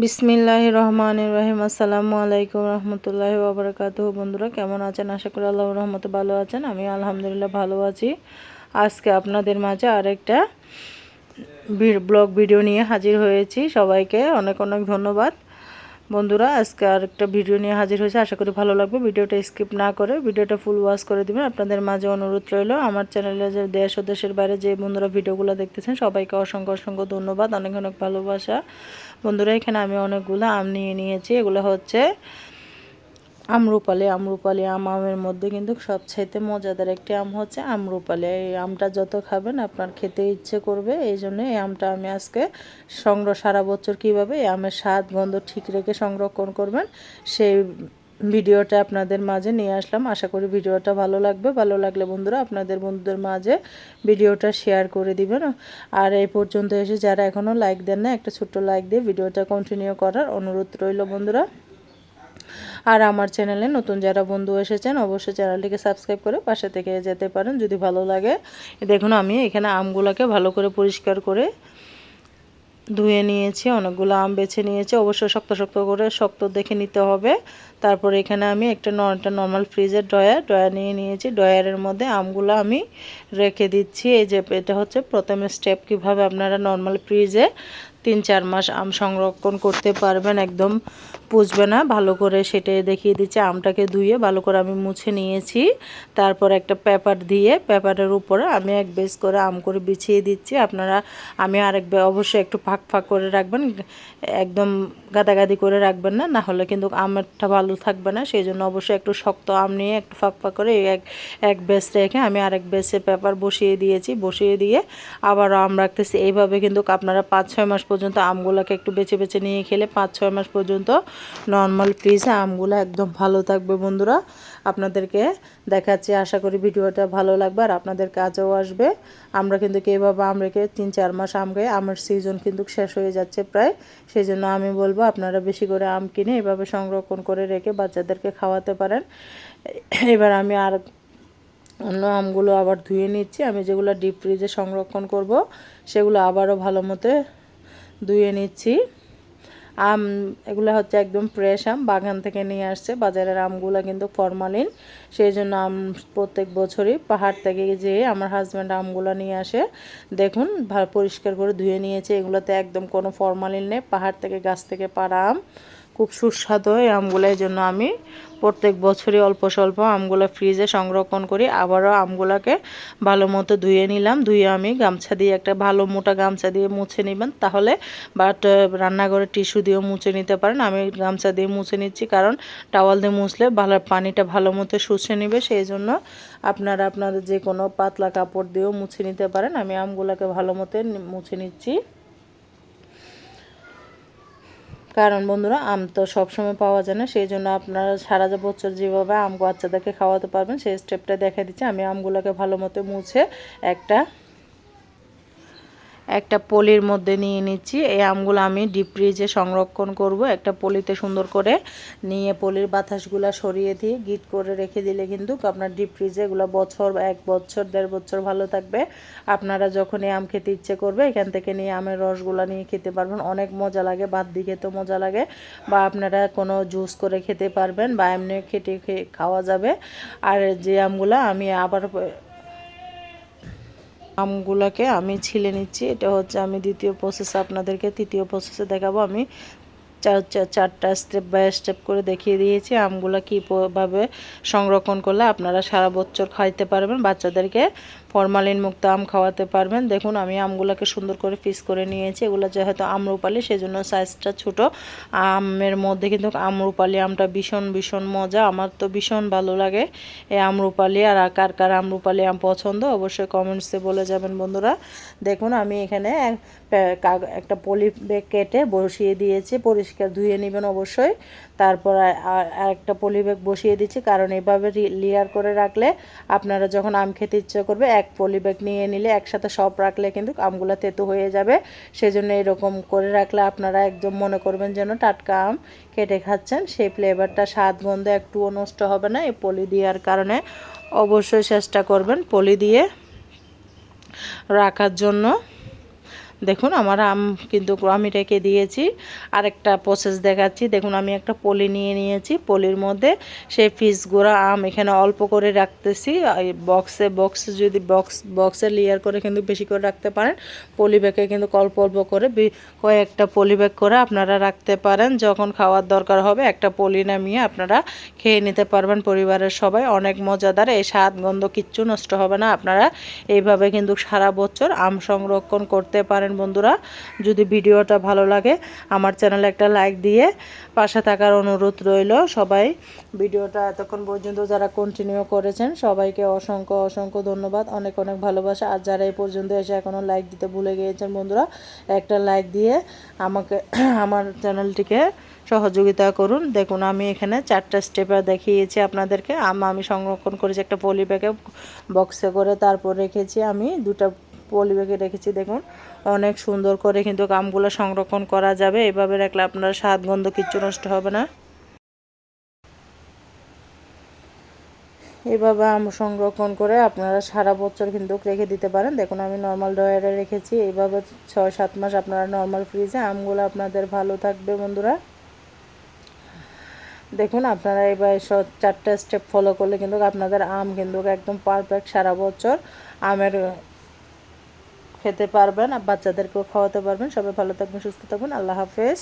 বিসমিল্লাহির রহমানির রহিম। আসসালামু আলাইকুম রহমতুল্লাহি ওয়া বারাকাতুহু। বন্ধুরা কেমন আছেন? আশা করি আল্লাহর রহমতে ভালো আছেন। আমি আলহামদুলিল্লাহ ভালো আছি। আজকে আপনাদের মাঝে আরেকটা ব্লগ ভিডিও নিয়ে হাজির হয়েছি। সবাইকে অনেক অনেক ধন্যবাদ। বন্ধুরা আজকে আরেকটা ভিডিও নিয়ে হাজির হয়েছে, আশা করি ভালো লাগবে। ভিডিওটা স্কিপ না করে ভিডিওটা ফুল ওয়াচ করে দিবেন। আপনাদের মাঝে অনুরোধ রইল, আমার চ্যানেলে যে দেশ ও দেশের বাইরে যে বন্ধুরা ভিডিওগুলো দেখতেছেন সবাইকে অসংখ্য অসংখ্য ধন্যবাদ, অনেক অনেক ভালোবাসা। বন্ধুরা এখানে আমি অনেকগুলো আম নিয়ে নিয়েছি। এগুলো হচ্ছে আমরুপালি। আমের মধ্যে কিন্তু সবচাইতে মজাদার একটি আম হচ্ছে আমরুপালি। এই আমটা যত খাবেন আপনার খেতে ইচ্ছে করবে। এই জন্য এই আমটা আমি আজকে সারা বছর কীভাবে এই আমের স্বাদ গন্ধ ঠিক রেখে সংরক্ষণ করবেন সেই ভিডিওটা আপনাদের মাঝে নিয়ে আসলাম। আশা করি ভিডিওটা ভালো লাগবে। ভালো লাগলে বন্ধুরা আপনাদের বন্ধুদের মাঝে ভিডিওটা শেয়ার করে দিবেন। আর এই পর্যন্ত এসে যারা এখনও লাইক দেন না, একটা ছোট্ট লাইক দিয়ে ভিডিওটা কন্টিনিউ করার অনুরোধ রইল বন্ধুরা। আর আমার চ্যানেলে নতুন যারা বন্ধু এসেছেন অবশ্যই চ্যানেলটিকে সাবস্ক্রাইব করে পাশে থেকে যেতে পারেন যদি ভালো লাগে। দেখুন আমি এখানে আমগুলোকে ভালো করে পরিষ্কার করে ধুয়ে নিয়েছি। অনেকগুলো আম বেছে নিয়েছি, অবশ্যই শক্ত শক্ত করে শক্ত দেখে নিতে হবে। তারপরে এখানে আমি একটা নর্মাল ফ্রিজের ড্রয়ার নিয়ে নিয়েছি। ড্রয়ারের মধ্যে আমগুলো আমি রেখে দিচ্ছি। এই যে এটা হচ্ছে প্রথমে স্টেপ, কিভাবে আপনারা নর্মাল ফ্রিজে 3-4 মাস আম সংরক্ষণ করতে পারবেন, একদম পুষবে না। ভালো করে সেটাই দেখিয়ে দিচ্ছি। আমটাকে ধুয়ে ভালো করে আমি মুছে নিয়েছি। তারপর একটা পেপার দিয়ে পেপারের উপরে আমি এক বেস করে আম করে বিছিয়ে দিচ্ছি। আমি আরেক অবশ্যই একটু ফাঁক ফাঁক করে রাখবেন, একদম গাদাগাদি করে রাখবেন না, না হলে কিন্তু আমটা ভালো থাকবে না। সেই জন্য অবশ্যই একটু শক্ত আম নিয়ে একটু ফাঁক ফাঁক করে এক বেস রেখে আমি আরেক বেসে পেপার বসিয়ে দিয়েছি। বসিয়ে দিয়ে আবারও আম রাখতেছি। এইভাবে কিন্তু আপনারা 5-6 মাস পর্যন্ত আমগুলোকে একটু বেছে বেছে নিয়ে খেলে 5-6 মাস পর্যন্ত নর্মাল ফ্রিজে আমগুলো একদম ভালো থাকবে। বন্ধুরা আপনাদেরকে দেখাচ্ছি, আশা করি ভিডিওটা ভালো লাগবে আর আপনাদের কাজেও আসবে। আমরা কিন্তু এইভাবে আম রেখে 3-4 মাস আম খাই। আমের সিজন কিন্তু শেষ হয়ে যাচ্ছে প্রায়। সেই জন্য আমি বলবো আপনারা বেশি করে আম কিনে এভাবে সংরক্ষণ করে রেখে বাচ্চাদেরকে খাওয়াতে পারেন। এবার আমি আর অন্য আমগুলো আবার ধুয়ে নিচ্ছি। আমি যেগুলো ডিপ ফ্রিজে সংরক্ষণ করব সেগুলো আবারও ভালো মতো ধুয়ে নিচ্ছি। আম এগুলো হচ্ছে একদম ফ্রেশ আম, বাগান থেকে নিয়ে আসছে। বাজারের আমগুলো কিন্তু ফরমালিন, সেই জন্য প্রত্যেক বছরই পাহাড় থেকে যেয়ে আমার হাজব্যান্ড আমগুলো নিয়ে আসে। দেখুন পরিষ্কার করে ধুয়ে নিয়েছে। এগুলোতে একদম কোনো ফরমালিন নেই, পাহাড় থেকে গাছ থেকে পাড়া আম, খুব সুস্বাদু এই আমগুলো। এই জন্য আমি প্রত্যেক বছরই অল্প স্বল্প আমগুলো ফ্রিজে সংরক্ষণ করি। আবারও আমগুলোকে ভালো মতো ধুয়ে নিলাম। ধুয়ে আমি গামছা দিয়ে একটা ভালো মোটা গামছা দিয়ে মুছে নেবেন, তাহলে রান্নাঘরে টিস্যু দিয়েও মুছে নিতে পারেন। আমি গামছা দিয়ে মুছে নিচ্ছি, কারণ টাওয়াল দিয়ে মুছলে পানিটা ভালো মতো শুষে নেবে। সেই জন্য আপনারা আপনাদের যে কোনো পাতলা কাপড় দিয়েও মুছে নিতে পারেন। আমি আমগুলোকে ভালো মতো মুছে নিচ্ছি, কারণ বন্ধুরা আম তো সবসময় পাওয়া যায় না। সেই জন্য আপনারা সারা বছর যেভাবে আম বাচ্চাদেরকে খাওয়াতে পারবেন সেই স্টেপটা দেখা দিচ্ছি। আমি আমগুলোকে ভালো মতো মুছে একটা পলির মধ্যে নিয়ে নিচ্ছি। এই আমগুলো আমি ডিপ ফ্রিজে সংরক্ষণ করব। একটা পলিতে সুন্দর করে নিয়ে পলির বাতাসগুলো সরিয়ে দিয়ে গিট করে রেখে দিলে কিন্তু আপনার ডিপ ফ্রিজে এগুলো 1 বছর 1.5 বছর ভালো থাকবে। আপনারা যখন এই আম খেতে ইচ্ছে করবে এখান থেকে নিয়ে আমের রসগুলো নিয়ে খেতে পারবেন। অনেক মজা লাগে, ভাত দিয়ে খেতেও মজা লাগে, বা আপনারা কোনো জুস করে খেতে পারবেন, বা এমনি খাওয়া যাবে। আর যে আমগুলো আমি আবার আমগুলোকে আমি ছিলে নিচ্ছি। এটা হচ্ছে আমি দ্বিতীয় প্রসেস, আপনাদেরকে তৃতীয় প্রসেসে দেখাবো। আমি 4টা স্টেপ বাই স্টেপ করে দেখিয়ে দিয়েছি আমগুলো কীভাবে সংরক্ষণ করলে আপনারা সারা বছর খাইতে পারবেন, বাচ্চাদেরকে ফরমালিন মুক্ত আম খাওয়াতে পারবেন। দেখুন আমি আমগুলোকে সুন্দর করে পিস করে নিয়েছি। এগুলো যেহেতু আমরুপালি সেজন্য সাইজটা ছোট। আমের মধ্যে কিন্তু আমরুপালি আমটা ভীষণ ভীষণ মজা, আমার তো ভীষণ ভালো লাগে এই আমরুপালি। আর কার কার আমরুপালি আম পছন্দ অবশ্যই কমেন্টসে বলে যাবেন বন্ধুরা। দেখুন আমি এখানে একটা পলি ব্যাগ কেটে বসিয়ে দিয়েছি, পরিষ্কার ধুয়ে নেবেন অবশ্যই। তারপর আরেকটা পলি ব্যাগ বসিয়ে দিচ্ছি, কারণ এভাবে লেয়ার করে রাখলে আপনারা যখন আম খেতে ইচ্ছে করবে এক পলি ব্যাগ নিয়ে নিলে একসাথে সব রাখলে কিন্তু আমগুলো তেতো হয়ে যাবে। সেজন্য এরকম করে রাখলে আপনারা একদম মনে করবেন যেন টাটকা আম কেটে খাচ্ছেন। সেই ফ্লেভারটা স্বাদ গন্ধ একটুও নষ্ট হবে না এই পলি দেওয়ার কারণে। অবশ্যই চেষ্টা করবেন পলি দিয়ে রাখার জন্য। দেখুন আমার আম কিন্তু আমি রেখে দিয়েছি। আরেকটা প্রসেস দেখাচ্ছি। দেখুন আমি একটা পলি নিয়ে নিয়েছি, পলির মধ্যে সেই পিসগুলো আম এখানে অল্প করে রাখতেছি। বক্সে যদি বক্সে লেয়ার করে কিন্তু বেশি করে রাখতে পারেন, পলি ব্যাগে কিন্তু অল্প অল্প করে কয়েকটা পলি ব্যাগ করে আপনারা রাখতে পারেন। যখন খাওয়ার দরকার হবে একটা পলি নামিয়ে আপনারা খেয়ে নিতে পারবেন পরিবারের সবাই। অনেক মজাদার, এই স্বাদ গন্ধ কিচ্ছু নষ্ট হবে না। আপনারা এইভাবে কিন্তু সারা বছর আম সংরক্ষণ করতে পারেন বন্ধুরা। যদি ভিডিওটা ভালো লাগে আমার চ্যানেলে একটা লাইক দিয়ে পাশে থাকার অনুরোধ রইল। সবাই ভিডিওটা এতক্ষণ পর্যন্ত যারা কন্টিনিউ করেছেন সবাইকে অসংখ্য অসংখ্য ধন্যবাদ, অনেক অনেক ভালোবাসা। আর যারা এই পর্যন্ত এসে এখনও লাইক দিতে ভুলে গিয়েছেন বন্ধুরা, একটা লাইক দিয়ে আমাকে আমার চ্যানেলটিকে সহযোগিতা করুন। দেখুন আমি এখানে 4টা স্টেপে দেখিয়েছি আপনাদেরকে। আমি সংরক্ষণ করেছি একটা পলি ব্যাগে বক্সে করে, তারপর রেখেছি আমি 2টা পলি ব্যাগে রেখেছি। দেখুন অনেক সুন্দর করে কিন্তু আমগুলো সংরক্ষণ করা যাবে। এভাবে রাখলে আপনার স্বাদ গন্ধ কিচ্ছু নষ্ট হবে না। এভাবে আম সংরক্ষণ করে আপনারা সারা বছর কিন্তু রেখে দিতে পারেন। দেখুন আমি নর্মাল ড্রয়ারে রেখেছি। এইভাবে 6-7 মাস আপনারা নর্মাল ফ্রিজে আমগুলো আপনাদের ভালো থাকবে বন্ধুরা। দেখুন আপনারা এবার 4টা স্টেপ ফলো করলে কিন্তু আপনাদের আম কিন্তু একদম পারফেক্ট সারা বছর আমের খেতে পারবেন, আর বাচ্চাদেরকেও খাওয়াতে পারবেন। সবাই ভালো থাকবেন, সুস্থ থাকবেন। আল্লাহ হাফেজ।